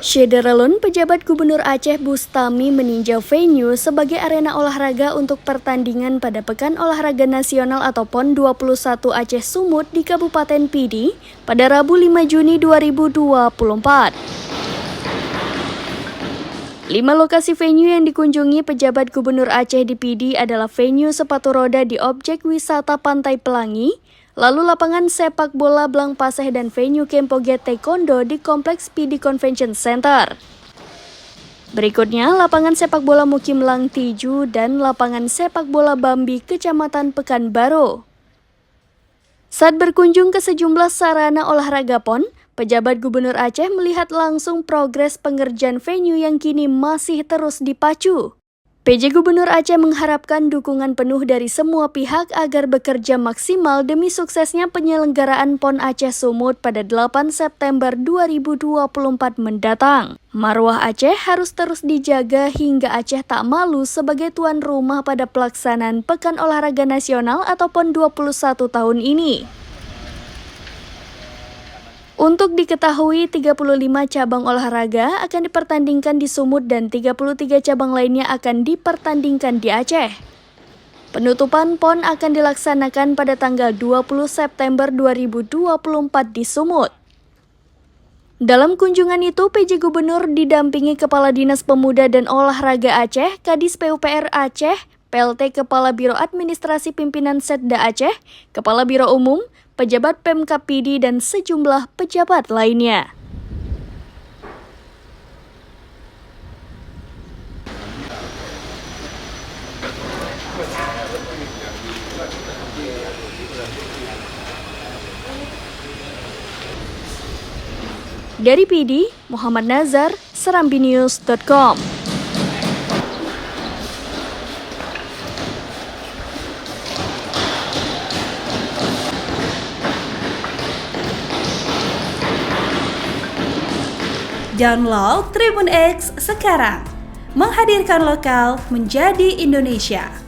Syederalun, pejabat Gubernur Aceh Bustami meninjau venue sebagai arena olahraga untuk pertandingan pada Pekan Olahraga Nasional atau PON 21 Aceh Sumut di Kabupaten Pidi pada Rabu 5 Juni 2024. 5 lokasi venue yang dikunjungi pejabat Gubernur Aceh di Pidi adalah venue sepatu roda di objek wisata Pantai Pelangi, lalu lapangan sepak bola Blang Paseh dan venue Kempoget Taekwondo di Kompleks Pidi Convention Center. Berikutnya, lapangan sepak bola Mukim Lang Tiju dan lapangan sepak bola Bambi Kecamatan Pekanbaru. Saat berkunjung ke sejumlah sarana olahraga PON, pejabat Gubernur Aceh melihat langsung progres pengerjaan venue yang kini masih terus dipacu. PJ Gubernur Aceh mengharapkan dukungan penuh dari semua pihak agar bekerja maksimal demi suksesnya penyelenggaraan PON Aceh Sumut pada 8 September 2024 mendatang. Marwah Aceh harus terus dijaga hingga Aceh tak malu sebagai tuan rumah pada pelaksanaan Pekan Olahraga Nasional atau PON 21 tahun ini. Untuk diketahui, 35 cabang olahraga akan dipertandingkan di Sumut dan 33 cabang lainnya akan dipertandingkan di Aceh. Penutupan PON akan dilaksanakan pada tanggal 20 September 2024 di Sumut. Dalam kunjungan itu, PJ Gubernur didampingi Kepala Dinas Pemuda dan Olahraga Aceh, Kadis PUPR Aceh, PLT Kepala Biro Administrasi Pimpinan Setda Aceh, Kepala Biro Umum, pejabat Pemkab Pidi, dan sejumlah pejabat lainnya. Dari Pidi, Muhammad Nazar, serambinews.com. Download Tribun X sekarang, menghadirkan lokal menjadi Indonesia.